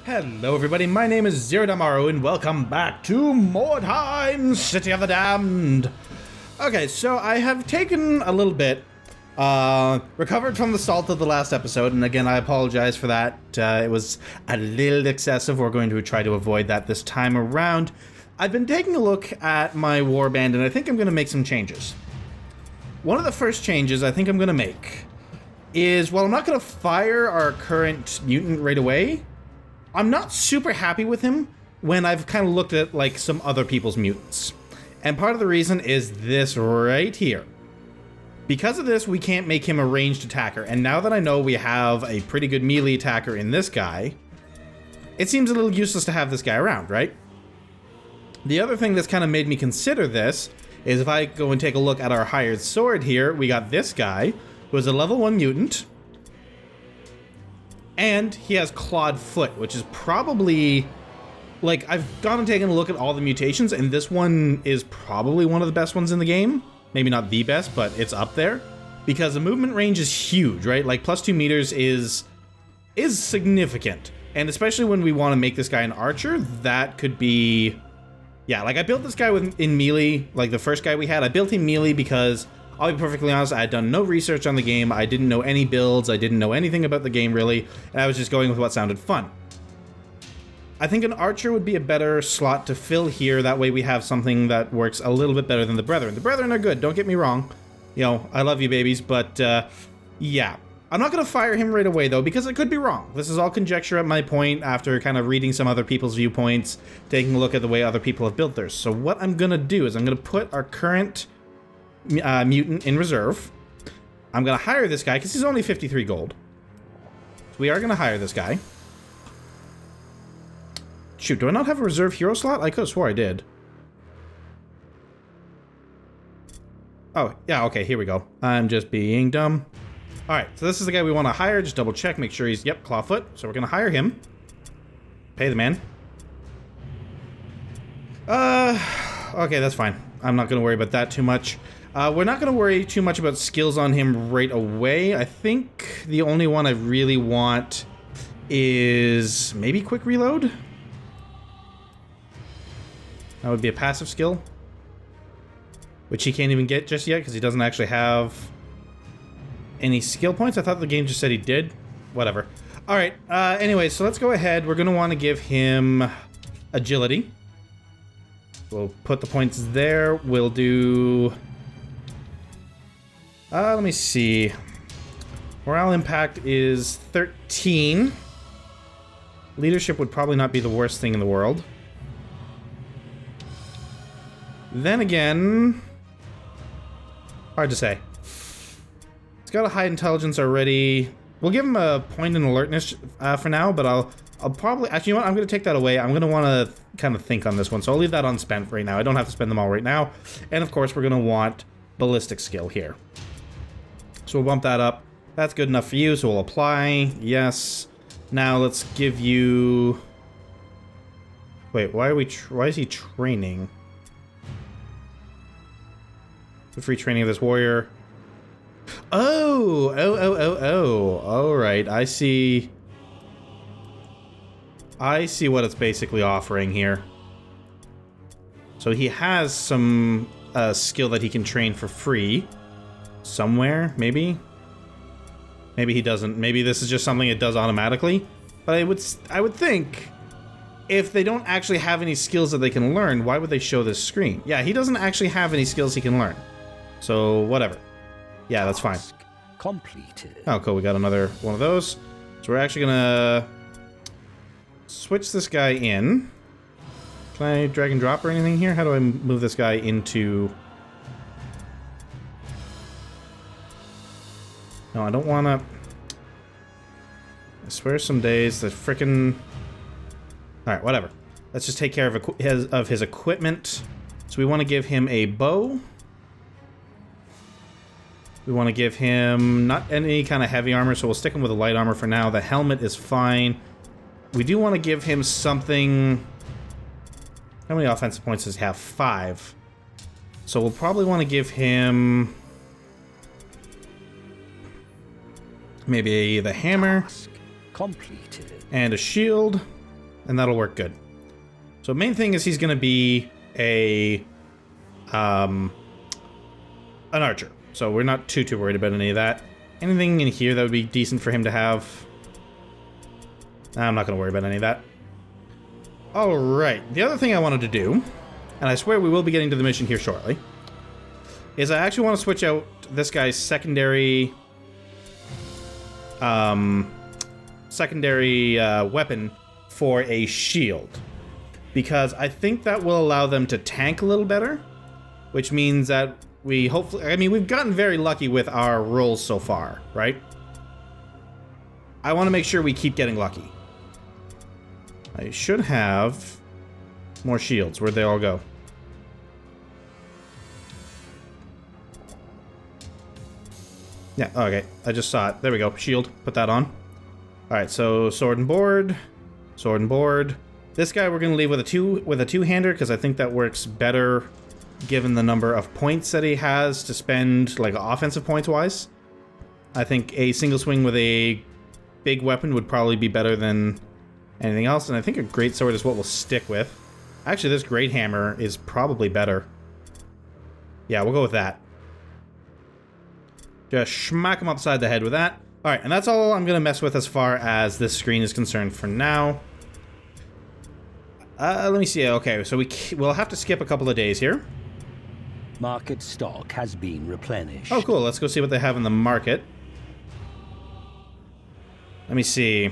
Hello everybody, my name is Zerodaimaru and welcome back to Mordheim, City of the Damned. Okay, so I have taken a little bit, recovered from the salt of the last episode, and again I apologize for that. It was a little excessive. We're going to try to avoid that this time around. I've been taking a look at my warband and I think I'm going to make some changes. One of the first changes I think I'm going to make is, while I'm not going to fire our current mutant right away, I'm not super happy with him when I've kind of looked at like some other people's mutants. And part of the reason is this right here. Because of this, we can't make him a ranged attacker. And now that I know we have a pretty good melee attacker in this guy, it seems a little useless to have this guy around, right? The other thing that's kind of made me consider this is if I go and take a look at our hired sword here, we got this guy who is a level 1 mutant. And he has clawed foot, which is probably, like, I've gone and taken a look at all the mutations, and this one is probably one of the best ones in the game. Maybe not the best, but it's up there. Because the movement range is huge, right? Like, plus 2 meters is significant. And especially when we want to make this guy an archer, that could be... Yeah, like, I built this guy in melee, like the first guy we had. I built him melee because... I'll be perfectly honest, I had done no research on the game, I didn't know any builds, I didn't know anything about the game really, and I was just going with what sounded fun. I think an archer would be a better slot to fill here, that way we have something that works a little bit better than the Brethren. The Brethren are good, don't get me wrong. You know, I love you babies, but yeah. I'm not going to fire him right away though, because I could be wrong. This is all conjecture at my point after kind of reading some other people's viewpoints, taking a look at the way other people have built theirs. So what I'm going to do is I'm going to put our current... mutant in reserve. I'm gonna hire this guy because he's only 53 gold. So we are gonna hire this guy. Shoot, do I not have a reserve hero slot? I could have swore I did. Oh, yeah, okay, here we go. I'm just being dumb. Alright, so this is the guy we want to hire. Just double check, make sure he's, yep, clawfoot. So we're gonna hire him. Pay the man. Okay, that's fine. I'm not gonna worry about that too much. We're not going to worry too much about skills on him right away. I think the only one I really want is maybe quick reload. That would be a passive skill, which he can't even get just yet because he doesn't actually have any skill points. I thought the game just said he did. Whatever. All right. Anyway, so let's go ahead. We're going to want to give him agility. We'll put the points there. We'll do... let me see. Morale impact is 13. Leadership would probably not be the worst thing in the world. Then again... hard to say. It's got a high intelligence already. We'll give him a point in alertness for now, but I'll probably... Actually, you know what? I'm going to take that away. I'm going to want to kind of think on this one, so I'll leave that unspent right now. I don't have to spend them all right now. And of course, we're going to want ballistic skill here. So we'll bump that up. That's good enough for you, so we'll apply. Yes. Now let's give you... Wait, why is he training? The free training of this warrior. Oh! Alright, I see... I see what it's basically offering here. So he has some skill that he can train for free. Somewhere, maybe? Maybe he doesn't. Maybe this is just something it does automatically. But I would think if they don't actually have any skills that they can learn, why would they show this screen? Yeah, he doesn't actually have any skills he can learn. So, whatever. Yeah, that's fine. Completed. Oh, cool. We got another one of those. So we're actually gonna switch this guy in. Can I drag and drop or anything here? How do I move this guy into... No, I don't want to... I swear some days the frickin'... Alright, whatever. Let's just take care of his equipment. So we want to give him a bow. We want to give him not any kind of heavy armor, so we'll stick him with a light armor for now. The helmet is fine. We do want to give him something... How many offensive points does he have? 5. So we'll probably want to give him... maybe the hammer. Completed. And a shield. and that'll work good. So main thing is he's going to be an archer. So we're not too worried about any of that. Anything in here that would be decent for him to have? Nah, I'm not going to worry about any of that. Alright, the other thing I wanted to do, and I swear we will be getting to the mission here shortly, is I actually want to switch out this guy's secondary weapon for a shield. Because I think that will allow them to tank a little better, which means that we hopefully... I mean, we've gotten very lucky with our rolls so far, right? I want to make sure we keep getting lucky. I should have more shields. Where'd they all go? Yeah, okay. I just saw it. There we go. Shield. Put that on. Alright, so sword and board. Sword and board. This guy we're going to leave with a two-hander because I think that works better given the number of points that he has to spend, like, offensive points-wise. I think a single swing with a big weapon would probably be better than anything else, and I think a greatsword is what we'll stick with. Actually, this great hammer is probably better. Yeah, we'll go with that. Just smack him upside the head with that. Alright, and that's all I'm going to mess with as far as this screen is concerned for now. Let me see. Okay, so we'll have to skip a couple of days here. Market stock has been replenished. Oh, cool. Let's go see what they have in the market. Let me see.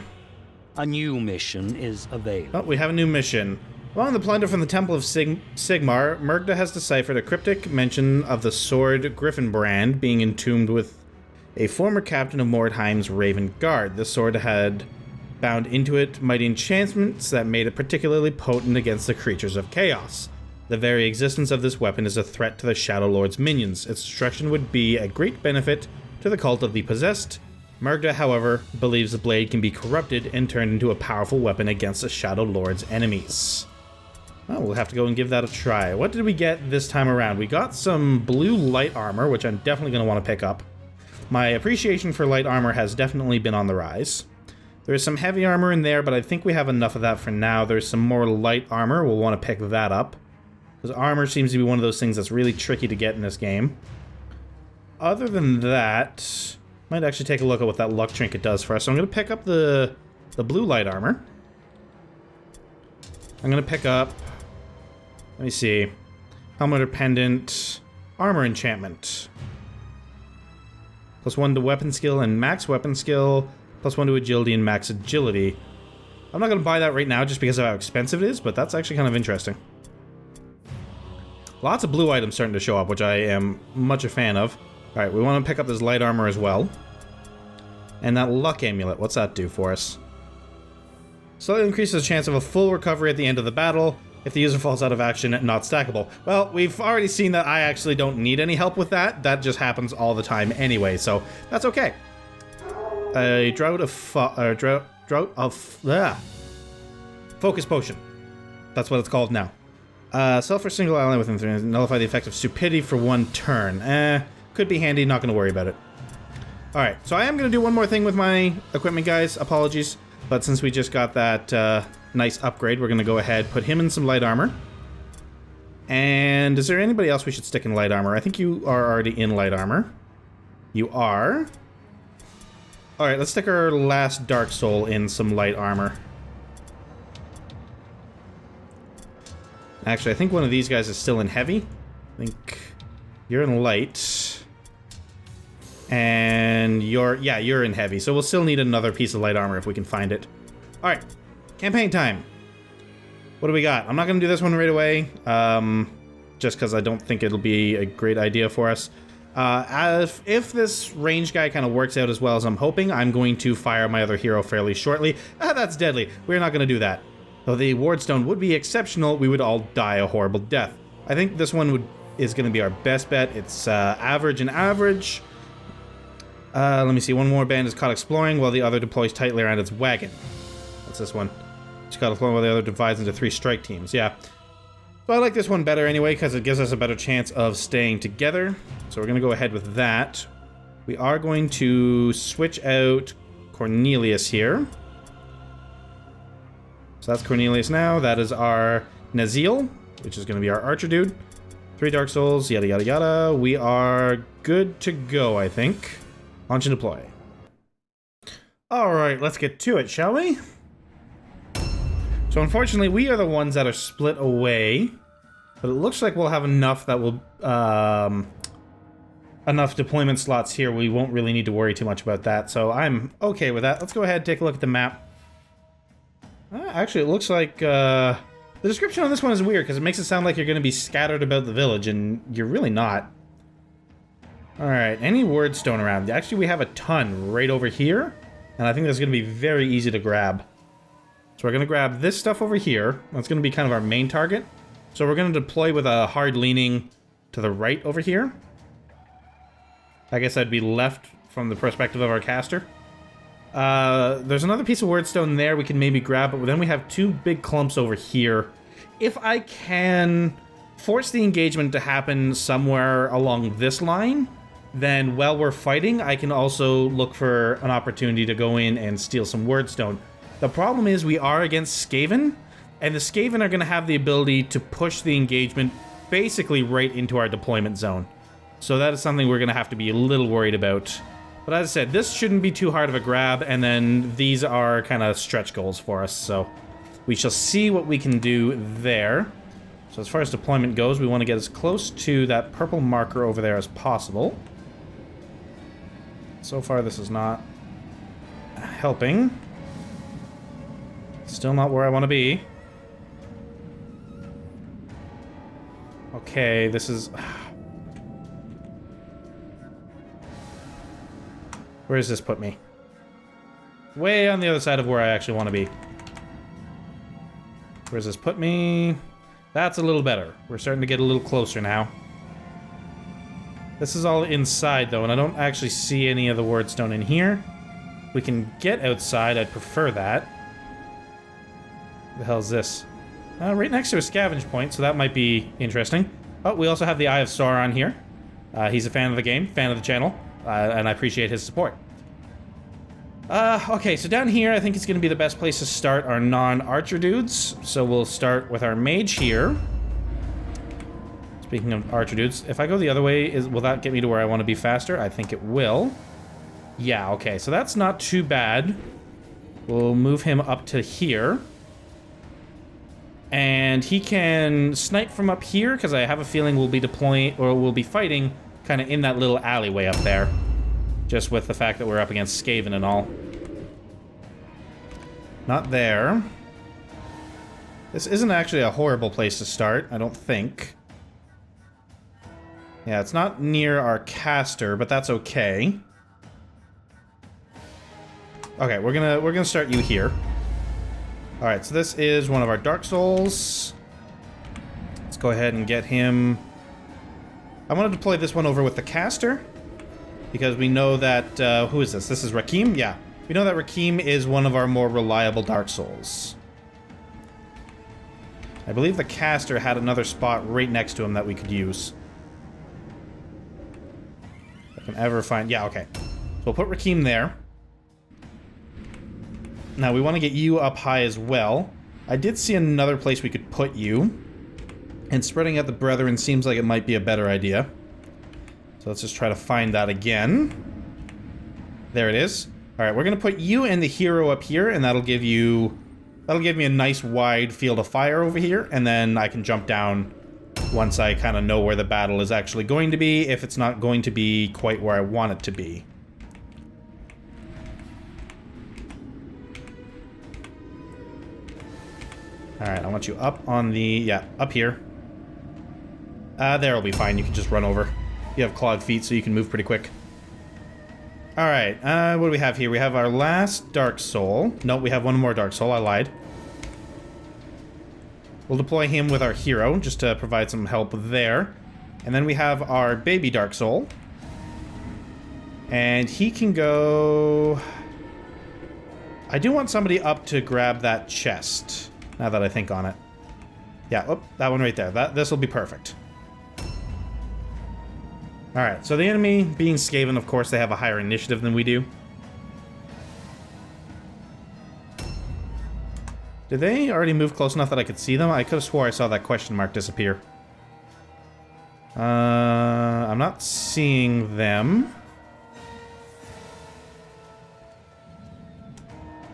A new mission is available. Oh, we have a new mission. Along the plunder from the Temple of Sigmar, Mordheim has deciphered a cryptic mention of the sword Griffin-brand being entombed with a former captain of Mordheim's Raven Guard. The sword had bound into it mighty enchantments that made it particularly potent against the creatures of chaos. The very existence of this weapon is a threat to the Shadow Lord's minions. Its destruction would be a great benefit to the cult of the possessed. Mordheim, however, believes the blade can be corrupted and turned into a powerful weapon against the Shadow Lord's enemies. Well, we'll have to go and give that a try. What did we get this time around? We got some blue light armor, which I'm definitely going to want to pick up. My appreciation for light armor has definitely been on the rise. There's some heavy armor in there, but I think we have enough of that for now. There's some more light armor. We'll want to pick that up, because armor seems to be one of those things that's really tricky to get in this game. Other than that, might actually take a look at what that luck trinket does for us. So I'm going to pick up the blue light armor. I'm going to pick up, let me see, helmet or pendant, armor enchantment. +1 to weapon skill and max weapon skill, +1 to agility and max agility. I'm not going to buy that right now just because of how expensive it is, but that's actually kind of interesting. Lots of blue items starting to show up, which I am much a fan of. Alright, we want to pick up this light armor as well. And that luck amulet, what's that do for us? Slightly increases the chance of a full recovery at the end of the battle if the user falls out of action and not stackable. Well, we've already seen that I actually don't need any help with that. That just happens all the time anyway, so that's okay. A focus potion. That's what it's called now. Sell for single ally within 3 minutes. Nullify the effect of stupidity for 1 turn. Could be handy, not going to worry about it. Alright, so I am going to do one more thing with my equipment, guys. Apologies. But since we just got that nice upgrade, we're going to go ahead, put him in some light armor. And is there anybody else we should stick in light armor? I think you are already in light armor. You are. Alright, let's stick our last Dark Soul in some light armor. Actually, I think one of these guys is still in heavy. I think you're in light. And you're in heavy. So we'll still need another piece of light armor if we can find it. Alright, campaign time. What do we got? I'm not going to do this one right away. Just because I don't think it'll be a great idea for us. If this range guy kind of works out as well as I'm hoping, I'm going to fire my other hero fairly shortly. That's deadly. We're not going to do that. Though the Wyrdstone would be exceptional, we would all die a horrible death. I think this one is going to be our best bet. It's average and average. Let me see. One more band is caught exploring while the other deploys tightly around its wagon. What's this one? It's caught exploring while the other divides into 3 strike teams. Yeah. So I like this one better anyway because it gives us a better chance of staying together. So we're going to go ahead with that. We are going to switch out Cornelius here. So that's Cornelius now. That is our Nazil, which is going to be our archer dude. 3 Dark Souls, yada yada yada. We are good to go, I think. Launch and deploy. Alright, let's get to it, shall we? So unfortunately, we are the ones that are split away. But it looks like we'll have enough that will... enough deployment slots here. We won't really need to worry too much about that. So I'm okay with that. Let's go ahead and take a look at the map. Actually, it looks like... the description on this one is weird because it makes it sound like you're going to be scattered about the village, and you're really not. Alright, any Wyrdstone around? Actually, we have a ton right over here, and I think that's going to be very easy to grab. So we're going to grab this stuff over here. That's going to be kind of our main target. So we're going to deploy with a hard leaning to the right over here. I guess that'd be left from the perspective of our caster. There's another piece of Wyrdstone there we can maybe grab, but then we have 2 big clumps over here. If I can force the engagement to happen somewhere along this line, then while we're fighting, I can also look for an opportunity to go in and steal some Wyrdstone. The problem is we are against Skaven, and the Skaven are going to have the ability to push the engagement basically right into our deployment zone. So that is something we're going to have to be a little worried about. But as I said, this shouldn't be too hard of a grab, and then these are kind of stretch goals for us, so we shall see what we can do there. So as far as deployment goes, we want to get as close to that purple marker over there as possible. So far, this is not helping. Still not where I want to be. Okay, this is... Where does this put me? Way on the other side of where I actually want to be. Where does this put me? That's a little better. We're starting to get a little closer now. This is all inside, though, and I don't actually see any of the Wyrdstone in here. We can get outside. I'd prefer that. What the hell is this? Right next to a scavenge point, so that might be interesting. Oh, we also have the Eye of Sauron here. He's a fan of the game, fan of the channel. And I appreciate his support. Okay, so down here, I think it's going to be the best place to start our non-archer dudes. So we'll start with our mage here. Speaking of archer dudes, if I go the other way, will that get me to where I want to be faster? I think it will. Yeah, okay, so that's not too bad. We'll move him up to here. And he can snipe from up here, because I have a feeling we'll be deploying, or we'll be fighting kind of in that little alleyway up there. Just with the fact that we're up against Skaven and all. Not there. This isn't actually a horrible place to start, I don't think. Yeah, it's not near our caster, but that's okay. Okay, we're gonna start you here. Alright, so this is one of our Dark Souls. Let's go ahead and get him. I want to deploy this one over with the caster, because we know that, who is this? This is Rakim? Yeah. We know that Rakim is one of our more reliable Dark Souls. I believe the caster had another spot right next to him that we could use. If I can ever find... Yeah, okay. So we'll put Rakim there. Now, we want to get you up high as well. I did see another place we could put you. And spreading out the Brethren seems like it might be a better idea. So let's just try to find that again. There it is. Alright, we're going to put you and the hero up here, and that'll give you... That'll give me a nice wide field of fire over here, and then I can jump down once I kind of know where the battle is actually going to be, if it's not going to be quite where I want it to be. Alright, I want you up on the... Yeah, up here. There'll be fine. You can just run over. You have clawed feet, so you can move pretty quick. Alright, what do we have here? We have our last Dark Soul. No, we have one more Dark Soul. I lied. We'll deploy him with our hero, just to provide some help there. And then we have our baby Dark Soul. And he can go... I do want somebody up to grab that chest, now that I think on it. Yeah, oh, that one right there. This will be perfect. Alright, so the enemy, being Skaven, of course, they have a higher initiative than we do. Did they already move close enough that I could see them? I could have swore I saw that question mark disappear. I'm not seeing them.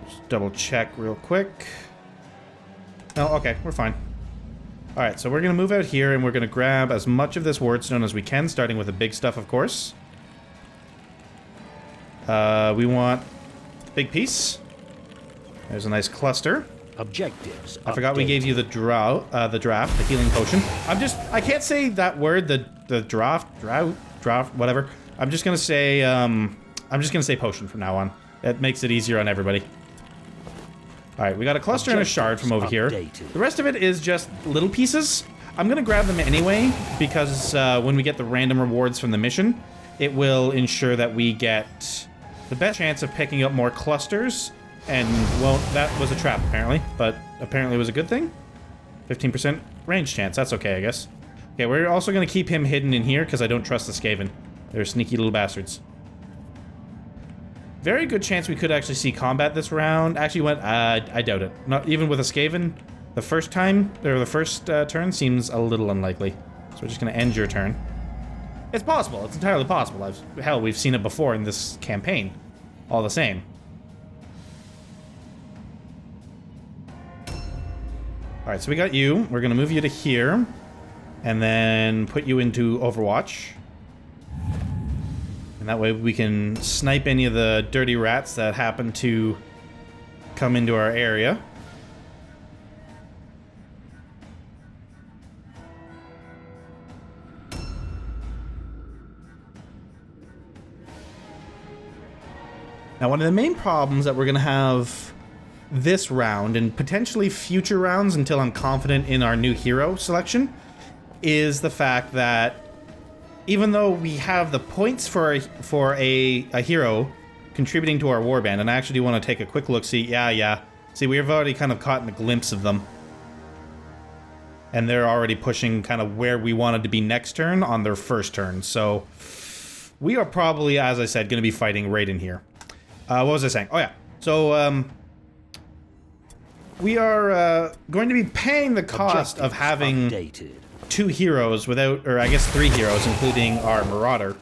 Just double check real quick. Oh, okay, we're fine. Alright, so we're going to move out here and we're going to grab as much of this Wyrdstone as we can, starting with the big stuff, of course. We want big piece. There's a nice cluster. Objectives. I forgot we gave you the draft, the healing potion. I can't say that word, the draft, whatever. I'm just gonna say potion from now on. It makes it easier on everybody. All right, we got a cluster and a shard from over here. The rest of it is just little pieces. I'm gonna grab them anyway because when we get the random rewards from the mission, it will ensure that we get the best chance of picking up more clusters. And, well, that was a trap, apparently. But apparently it was a good thing. 15% range chance. That's okay, I guess. Okay, we're also going to keep him hidden in here, because I don't trust the Skaven. They're sneaky little bastards. Very good chance we could actually see combat this round. Actually, I doubt it. Not even with a Skaven. The first time, or the first turn seems a little unlikely. So we're just going to end your turn. It's possible. It's entirely possible. Hell, we've seen it before in this campaign. All the same. Alright, so we got you. We're going to move you to here. And then put you into Overwatch. And that way we can snipe any of the dirty rats that happen to come into our area. Now, one of the main problems that we're going to have this round, and potentially future rounds until I'm confident in our new hero selection, is the fact that even though we have the points for a hero contributing to our warband, and I actually do want to take a quick look, see, see, we've already kind of caught a glimpse of them. And they're already pushing kind of where we wanted to be next turn on their first turn, so we are probably, as I said, going to be fighting right in here. What was I saying? Oh yeah, so we are going to be paying the cost of having two heroes without, or I guess 3 heroes, including our Marauder,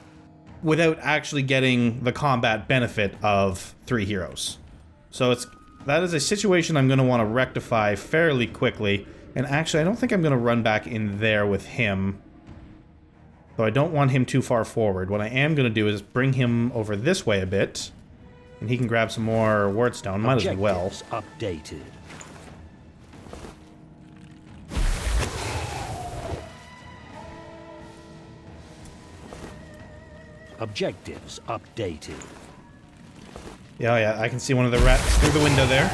without actually getting the combat benefit of 3 heroes. So that is a situation I'm going to want to rectify fairly quickly. And actually, I don't think I'm going to run back in there with him. Though I don't want him too far forward. What I am going to do is bring him over this way a bit. And he can grab some more Wyrdstone. Might as well. Updated. Objectives updated. Yeah, I can see one of the rats through the window there.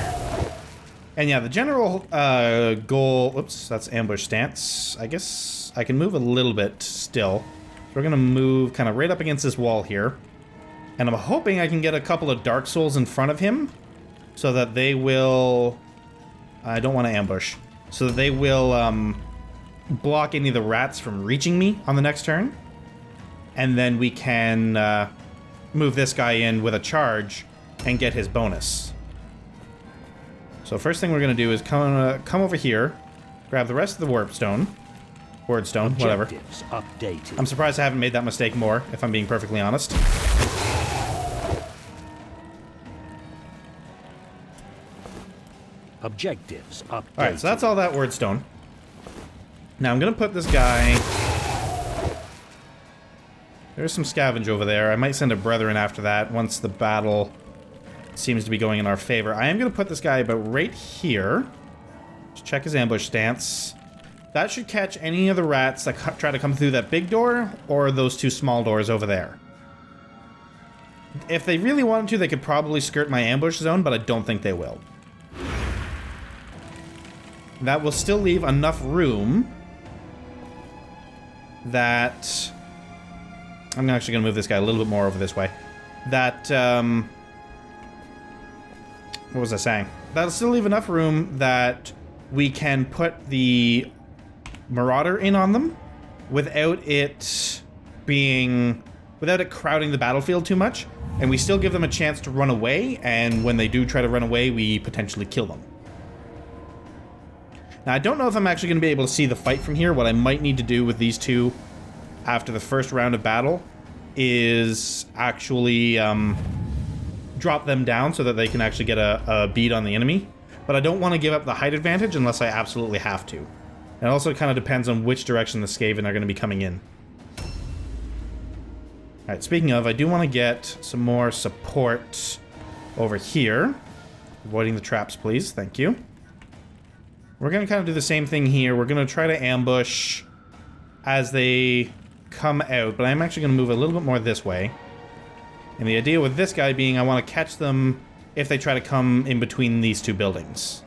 And yeah, the general goal... Oops, that's ambush stance. I guess I can move a little bit still. So we're going to move kind of right up against this wall here. And I'm hoping I can get a couple of Dark Souls in front of him. So that they will... I don't want to ambush. So that they will block any of the rats from reaching me on the next turn. And then we can move this guy in with a charge and get his bonus. So first thing we're going to do is come over here, grab the rest of the Wyrdstone, whatever. Updated. I'm surprised I haven't made that mistake more, if I'm being perfectly honest. Objectives updated. Alright, so that's all that Wyrdstone. Now I'm going to put this guy... There's some scavenge over there. I might send a brethren after that once the battle seems to be going in our favor. I am going to put this guy about right here. Just check his ambush stance. That should catch any of the rats that try to come through that big door or those 2 small doors over there. If they really wanted to, they could probably skirt my ambush zone, but I don't think they will. That will still leave enough room that... I'm actually going to move this guy a little bit more over this way. That, what was I saying? That'll still leave enough room that we can put the Marauder in on them without it crowding the battlefield too much. And we still give them a chance to run away, and when they do try to run away, we potentially kill them. Now, I don't know if I'm actually going to be able to see the fight from here. What I might need to do with these two after the first round of battle is actually drop them down so that they can actually get a bead on the enemy. But I don't want to give up the height advantage unless I absolutely have to. It also kind of depends on which direction the Skaven are going to be coming in. Alright, speaking of, I do want to get some more support over here. Avoiding the traps, please. Thank you. We're going to kind of do the same thing here. We're going to try to ambush as they come out, but I'm actually going to move a little bit more this way. And the idea with this guy being I want to catch them if they try to come in between these two buildings.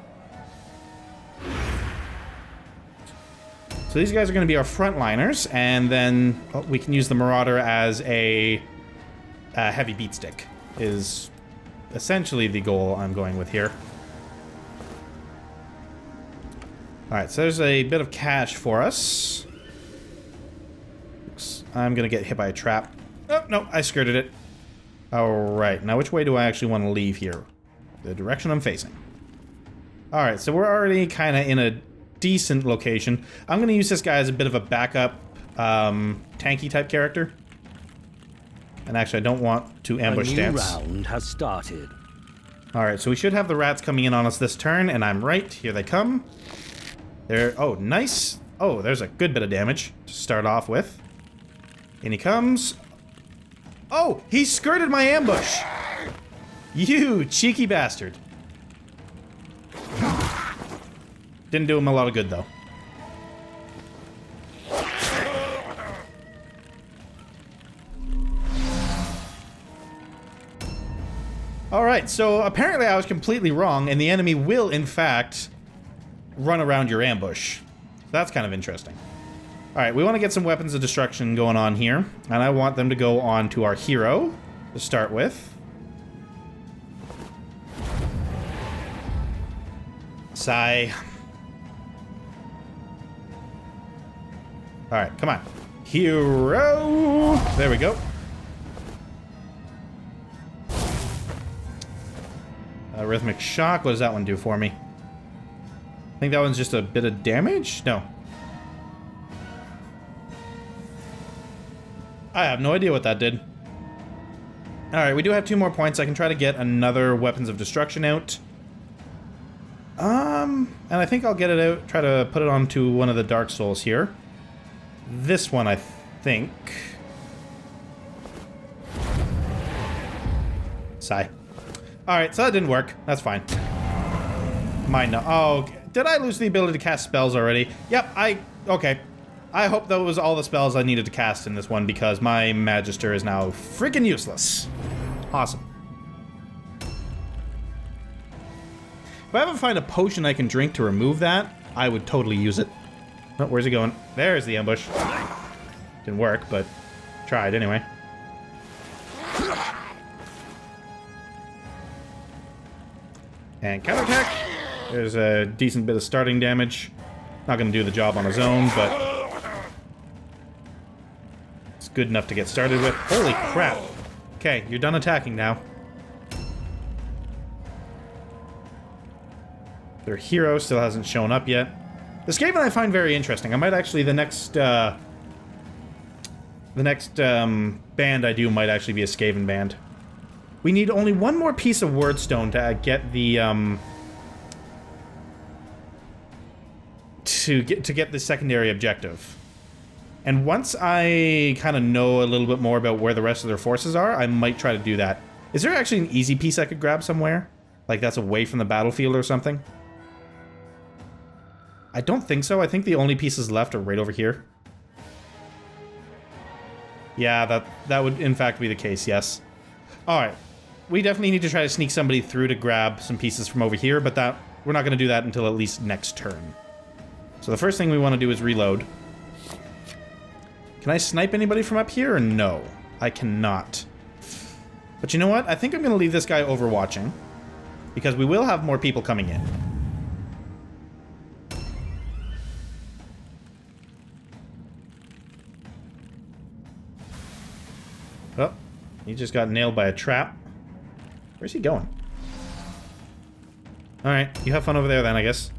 So these guys are going to be our frontliners, and then we can use the Marauder as a heavy beat stick, is essentially the goal I'm going with here. Alright, so there's a bit of cash for us. Oops, I'm going to get hit by a trap. Oh, no, I skirted it. Alright, now which way do I actually want to leave here? The direction I'm facing. Alright, so we're already kind of in a decent location. I'm going to use this guy as a bit of a backup, tanky type character. And actually, I don't want to ambush stance. A new round has started. Alright, so we should have the rats coming in on us this turn, and I'm right. Here they come. There. Oh, nice. Oh, there's a good bit of damage to start off with. In he comes. Oh, he skirted my ambush. You cheeky bastard. Didn't do him a lot of good, though. Alright, so apparently I was completely wrong, and the enemy will, in fact, run around your ambush. That's kind of interesting. Alright, we want to get some weapons of destruction going on here, and I want them to go on to our hero to start with. Sigh. Alright, come on. Hero! There we go. Rhythmic shock, what does that one do for me? I think that one's just a bit of damage? No. I have no idea what that did. Alright, we do have 2 more points. I can try to get another Weapons of Destruction out. And I think I'll get it out, try to put it onto one of the Dark Souls here. This one, I think. Sigh. Alright, so that didn't work. That's fine. Mine no. Oh, did I lose the ability to cast spells already? Yep, okay. I hope that was all the spells I needed to cast in this one because my Magister is now freaking useless. Awesome. If I ever find a potion I can drink to remove that, I would totally use it. Oh, where's he going? There's the ambush. Didn't work, but tried anyway. And counterattack. There's a decent bit of starting damage. Not going to do the job on his own, but it's good enough to get started with. Holy crap. Okay, you're done attacking now. Their hero still hasn't shown up yet. This Skaven I find very interesting. I might actually, the next band I do might actually be a Skaven band. We need only one more piece of Wyrdstone to get the to get the secondary objective. And once I kind of know a little bit more about where the rest of their forces are, I might try to do that. Is there actually an easy piece I could grab somewhere? Like that's away from the battlefield or something? I don't think so. I think the only pieces left are right over here. Yeah, that would in fact be the case, yes. Alright. We definitely need to try to sneak somebody through to grab some pieces from over here, but we're not going to do that until at least next turn. So the first thing we want to do is reload. Can I snipe anybody from up here or no? I cannot. But you know what? I think I'm going to leave this guy overwatching, because we will have more people coming in. Oh, he just got nailed by a trap. Where's he going? Alright, you have fun over there then, I guess.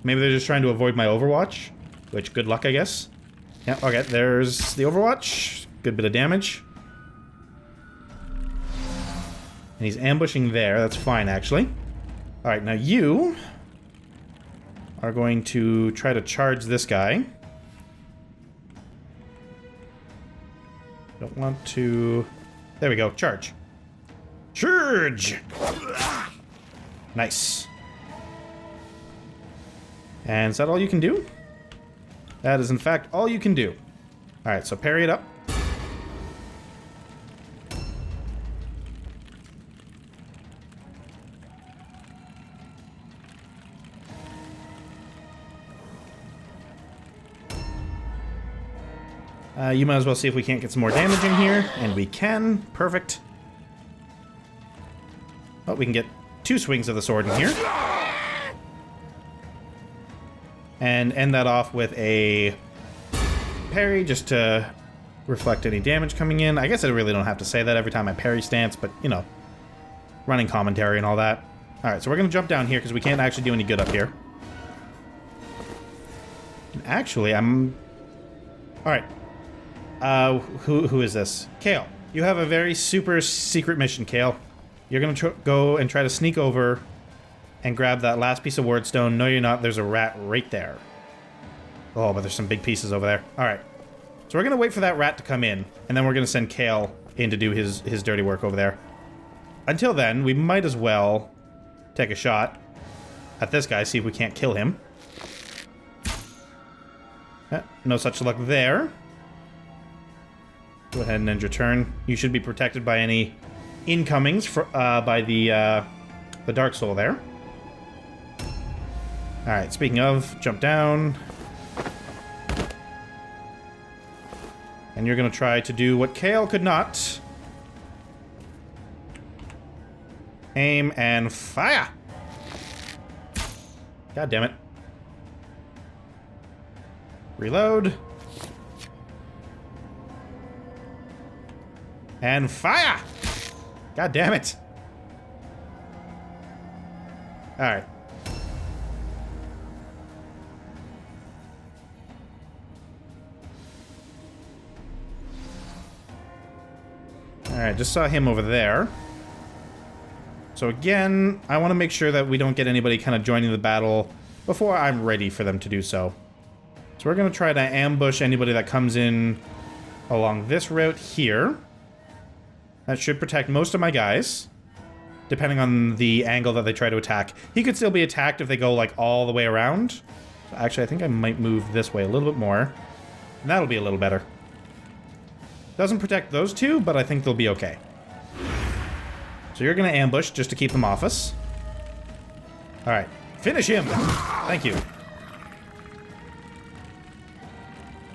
Maybe they're just trying to avoid my Overwatch, which good luck, I guess. Yeah, okay, there's the Overwatch. Good bit of damage. And he's ambushing there. That's fine, actually. Alright, now you are going to try to charge this guy. Don't want to... There we go, charge. Charge! Nice. And is that all you can do? That is, in fact, all you can do. Alright, so parry it up. You might as well see if we can't get some more damage in here. And we can. Perfect. Oh, we can get 2 swings of the sword in here. And end that off with a parry just to reflect any damage coming in. I guess I really don't have to say that every time I parry stance, but, you know, running commentary and all that. Alright, so we're going to jump down here because we can't actually do any good up here. And actually, I'm... Alright. Who is this? Kale. You have a very super secret mission, Kale. You're going to go and try to sneak over and grab that last piece of Wyrdstone. No, you're not. There's a rat right there. Oh, but there's some big pieces over there. Alright. So we're going to wait for that rat to come in, and then we're going to send Kale in to do his dirty work over there. Until then, we might as well take a shot at this guy, see if we can't kill him. No such luck there. Go ahead and end your turn. You should be protected by any incomings by the Dark Soul there. Alright, speaking of, jump down. And you're going to try to do what Kale could not. Aim and fire! God damn it. Reload. And fire! God damn it. Alright. Alright, just saw him over there. So again, I want to make sure that we don't get anybody kind of joining the battle before I'm ready for them to do so. So we're going to try to ambush anybody that comes in along this route here. That should protect most of my guys, depending on the angle that they try to attack. He could still be attacked if they go, like, all the way around. So actually, I think I might move this way a little bit more. And that'll be a little better. Doesn't protect those two, but I think they'll be okay. So you're going to ambush just to keep them off us. Alright. Finish him! Thank you.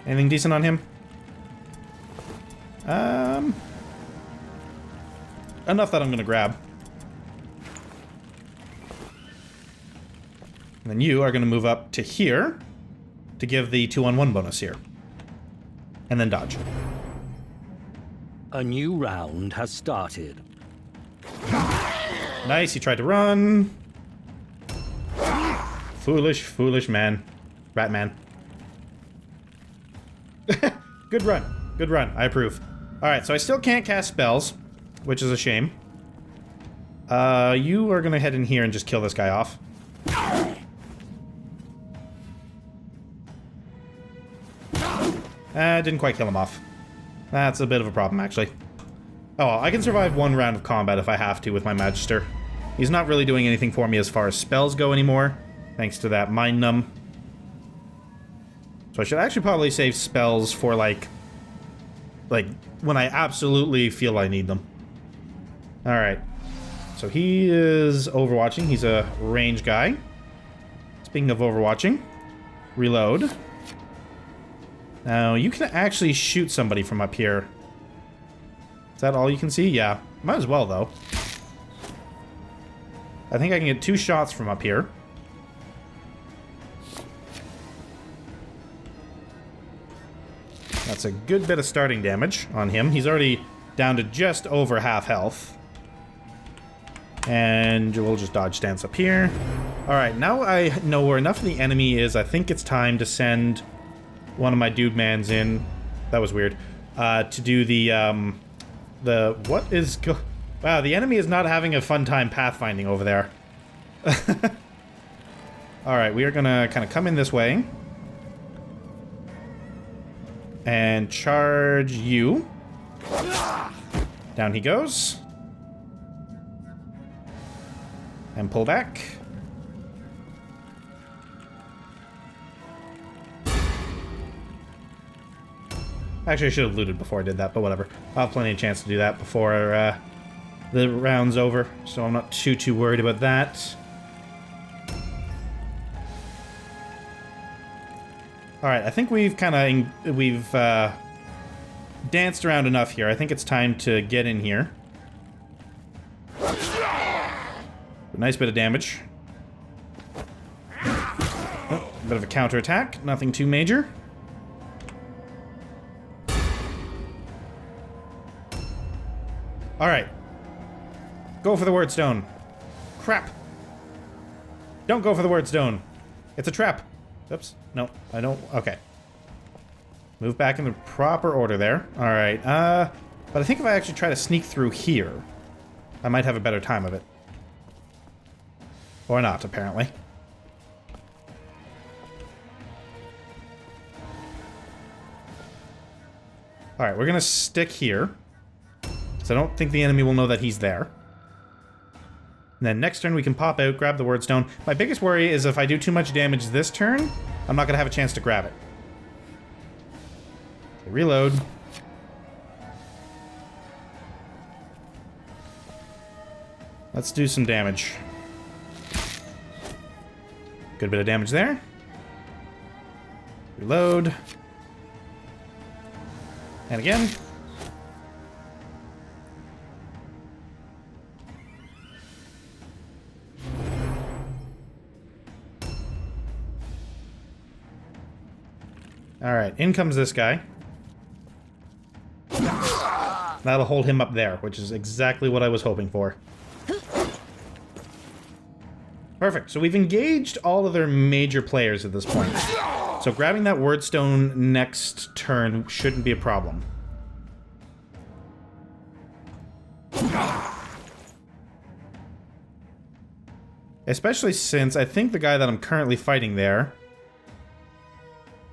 Anything decent on him? Enough that I'm going to grab. And then you are going to move up to here to give the 2-on-1 bonus here. And then dodge. A new round has started. Nice, he tried to run. Foolish, foolish man. Rat man. Good run. Good run. I approve. Alright, so I still can't cast spells, which is a shame. You are gonna head in here and just kill this guy off. Didn't quite kill him off. That's a bit of a problem, actually. Oh, well, I can survive one round of combat if I have to with my Magister. He's not really doing anything for me as far as spells go anymore, thanks to that Mind Numb. So I should actually probably save spells for, like, when I absolutely feel I need them. Alright. So he is overwatching. He's a range guy. Speaking of overwatching, reload. Now, you can actually shoot somebody from up here. Is that all you can see? Yeah. Might as well, though. I think I can get 2 shots from up here. That's a good bit of starting damage on him. He's already down to just over half health. And we'll just dodge stance up here. Alright, now I know where enough of the enemy is. I think it's time to send one of my dude mans in. That was weird. To do wow, the enemy is not having a fun time pathfinding over there. Alright, we are gonna kind of come in this way. And charge you. Down he goes. And pull back. Actually, I should have looted before I did that, but whatever. I'll have plenty of chance to do that before the round's over, so I'm not too worried about that. Alright, I think we've danced around enough here. I think it's time to get in here. A nice bit of damage. Oh, a bit of a counterattack. Nothing too major. Alright. Go for the Wyrdstone. Crap. Don't go for the Wyrdstone. It's a trap. Oops. No, I don't. Okay. Move back in the proper order there. Alright. But I think if I actually try to sneak through here, I might have a better time of it. Or not, apparently. Alright, we're gonna stick here. So I don't think the enemy will know that he's there. And then next turn we can pop out, grab the Wyrdstone. My biggest worry is if I do too much damage this turn, I'm not gonna have a chance to grab it. Okay, reload. Let's do some damage. Good bit of damage there. Reload. And again. Alright, in comes this guy. That'll hold him up there, which is exactly what I was hoping for. Perfect, so we've engaged all of their major players at this point. So grabbing that Wyrdstone next turn shouldn't be a problem. Especially since I think the guy that I'm currently fighting there...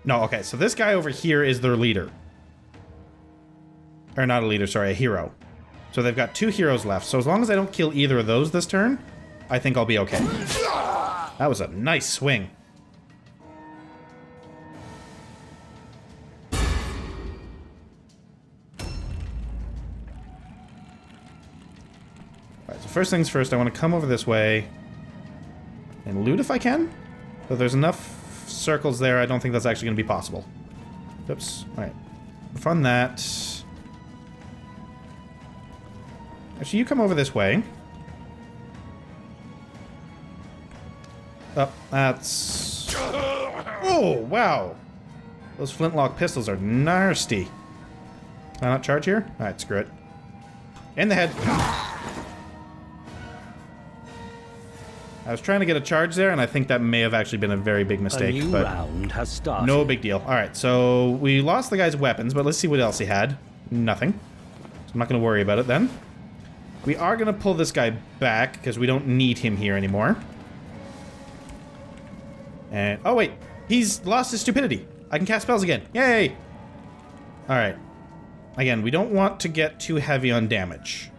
No, okay, so this guy over here is their leader. Or not a leader, sorry, a hero. So they've got 2 heroes left, so as long as I don't kill either of those this turn, I think I'll be okay. That was a nice swing. Alright, so first things first, I want to come over this way and loot if I can. But there's enough circles there, I don't think that's actually going to be possible. Oops. Alright. Fun that. Actually, you come over this way. Oh, that's... Oh, wow. Those flintlock pistols are nasty. Can I not charge here? Alright, screw it. In the head. I was trying to get a charge there, and I think that may have actually been a very big mistake. A new round has started. No big deal. Alright, so we lost the guy's weapons, but let's see what else he had. Nothing. So I'm not going to worry about it then. We are going to pull this guy back, because we don't need him here anymore. And... oh, wait. He's lost his stupidity. I can cast spells again. Yay! Alright. Again, we don't want to get too heavy on damage.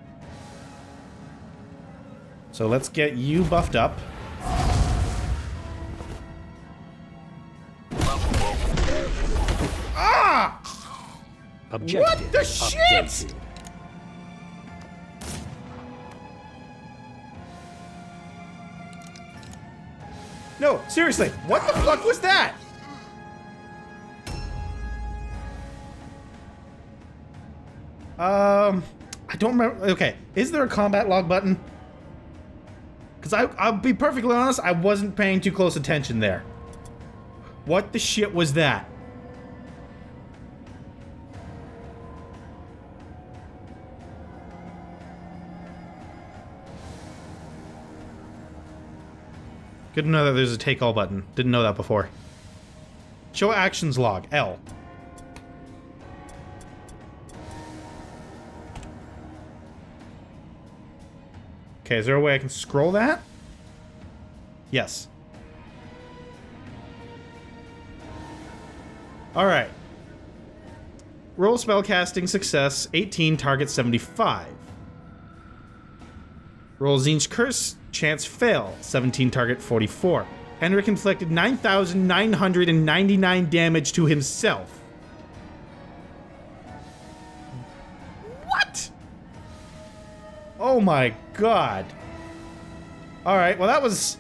So let's get you buffed up. Ah! Objective What the shit? updated. No, seriously, what the fuck was that? I don't remember. Okay, is there a combat log button? Because I'll be perfectly honest, I wasn't paying too close attention there. What the shit was that? Good to know that there's a take all button. Didn't know that before. Show actions log, L. Okay, is there a way I can scroll that? Yes. Alright. Roll spellcasting success, 18, target 75. Roll Tzeentch Curse, chance fail, 17, target 44. Henrik inflicted 9,999 damage to himself. What? Oh my god. Alright, well that was...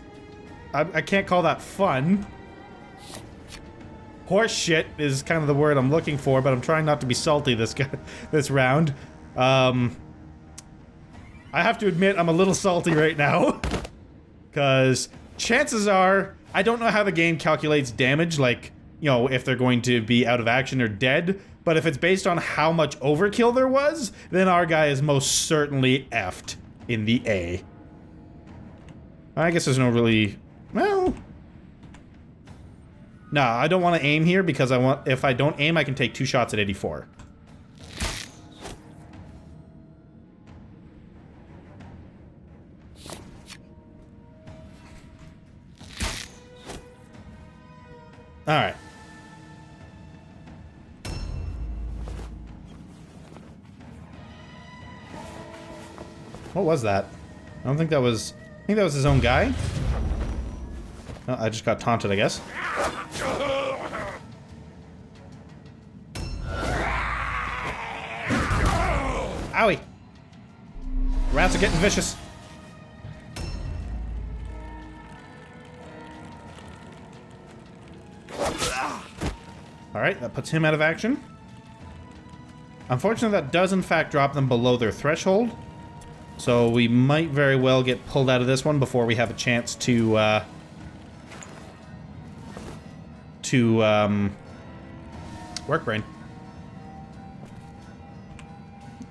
I can't call that fun. Horse shit is kind of the word I'm looking for, but I'm trying not to be salty this round. I have to admit I'm a little salty right now. Because chances are, I don't know how the game calculates damage, like, you know, if they're going to be out of action or dead, but if it's based on how much overkill there was, then our guy is most certainly effed in the A. I guess there's no really... Well... No, I don't want to aim here because I want... If I don't aim, I can take 2 shots at 84. Alright. What was that? I don't think that was... I think that was his own guy. Oh, I just got taunted, I guess. Owie! Rats are getting vicious. Alright, that puts him out of action. Unfortunately, that does in fact drop them below their threshold. So we might very well get pulled out of this one before we have a chance to work brain.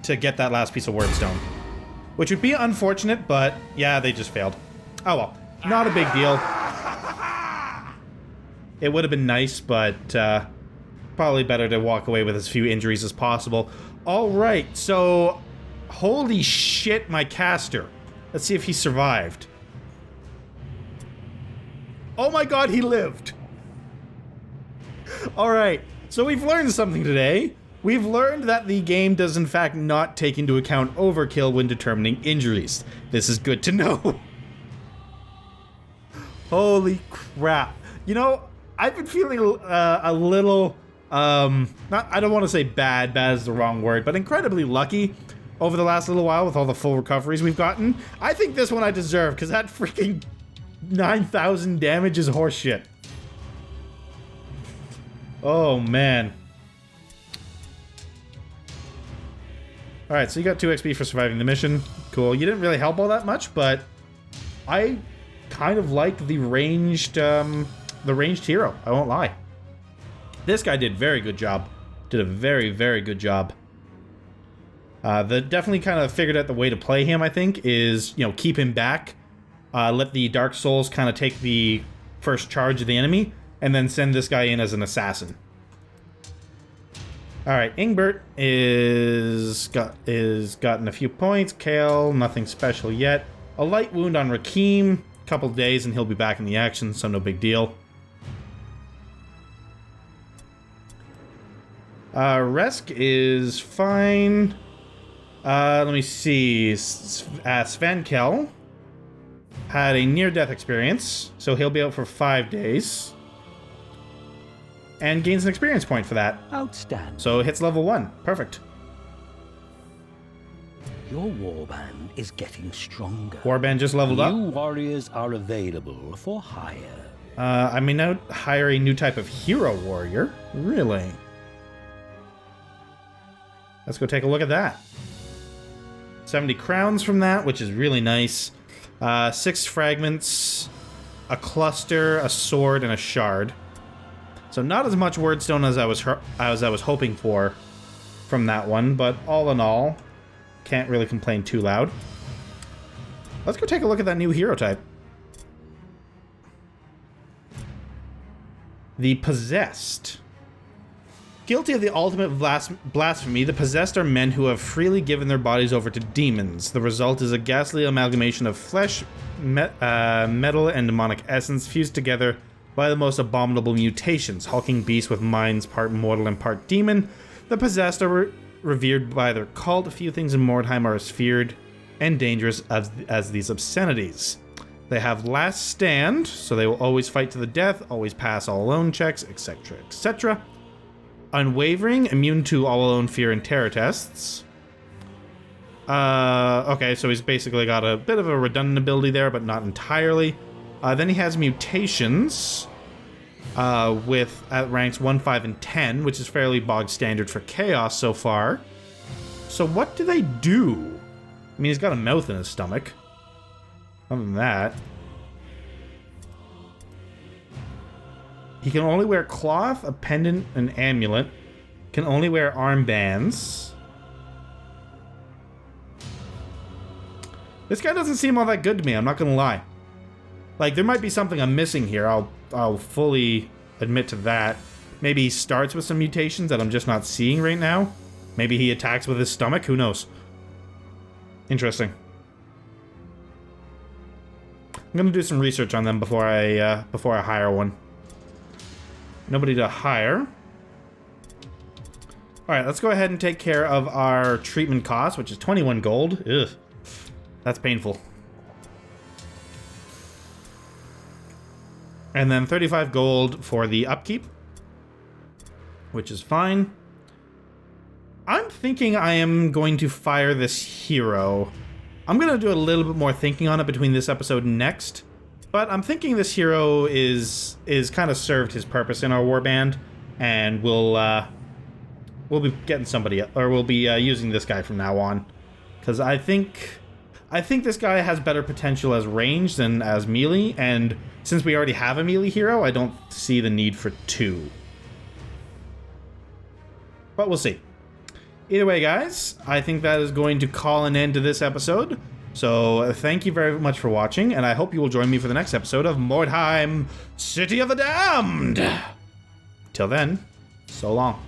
To get that last piece of Wyrdstone. Which would be unfortunate, but yeah, they just failed. Oh well, not a big deal. It would have been nice, but probably better to walk away with as few injuries as possible. Alright, so... Holy shit, my caster. Let's see if he survived. Oh my god, he lived! Alright, so we've learned something today. We've learned that the game does in fact not take into account overkill when determining injuries. This is good to know. Holy crap. You know, I've been feeling a little, I don't want to say bad is the wrong word, but incredibly lucky over the last little while with all the full recoveries we've gotten. I think this one I deserve, because that freaking 9,000 damage is horseshit. Oh, man. Alright, so you got 2 XP for surviving the mission. Cool. You didn't really help all that much, but I kind of liked the ranged hero. I won't lie. This guy did a very good job. Did a very, very good job. Definitely kind of figured out the way to play him, I think, is, you know, keep him back. Let the Dark Souls kind of take the first charge of the enemy, and then send this guy in as an assassin. Alright, Ingbert is gotten a few points. Kale, nothing special yet. A light wound on Rakim. Couple days and he'll be back in the action, so no big deal. Resk is fine. Let me see. Svankel had a near-death experience, so he'll be out for 5 days. And gains an experience point for that. Outstanding. So hits level 1. Perfect. Your warband is getting stronger. Warband just leveled up. New warriors are available for hire. I may now hire a new type of hero warrior. Really? Let's go take a look at that. 70 crowns from that, which is really nice. 6 fragments, a cluster, a sword, and a shard. So not as much Wyrdstone as I was hoping for from that one, but all in all, can't really complain too loud. Let's go take a look at that new hero type. The Possessed. Guilty of the ultimate blasphemy, the Possessed are men who have freely given their bodies over to demons. The result is a ghastly amalgamation of flesh, metal, and demonic essence fused together by the most abominable mutations. Hulking beasts with minds part mortal and part demon. The Possessed are revered by their cult. Few things in Mordheim are as feared and dangerous as these obscenities. They have last stand, so they will always fight to the death, always pass all alone checks, etc., etc. Unwavering, immune to all alone fear and terror tests. Okay, so he's basically got a bit of a redundant ability there, but not entirely. Then he has mutations at ranks 1, 5, and 10, which is fairly bog standard for Chaos so far. So what do they do? I mean, he's got a mouth in his stomach. Other than that, he can only wear cloth, a pendant, an amulet. Can only wear armbands. This guy doesn't seem all that good to me, I'm not gonna lie. Like, there might be something I'm missing here, I'll fully admit to that. Maybe he starts with some mutations that I'm just not seeing right now. Maybe he attacks with his stomach, who knows? Interesting. I'm gonna do some research on them before I hire one. Nobody to hire. Alright, let's go ahead and take care of our treatment cost, which is 21 gold. Ugh. That's painful. And then 35 gold for the upkeep, which is fine. I'm thinking I am going to fire this hero. I'm going to do a little bit more thinking on it between this episode and next. But I'm thinking this hero is kind of served his purpose in our warband, and we'll be getting somebody, or we'll be using this guy from now on, because I think this guy has better potential as range than as melee, and since we already have a melee hero, I don't see the need for two. But we'll see. Either way, guys, I think that is going to call an end to this episode. So thank you very much for watching, and I hope you will join me for the next episode of Mordheim, City of the Damned. Till then, so long.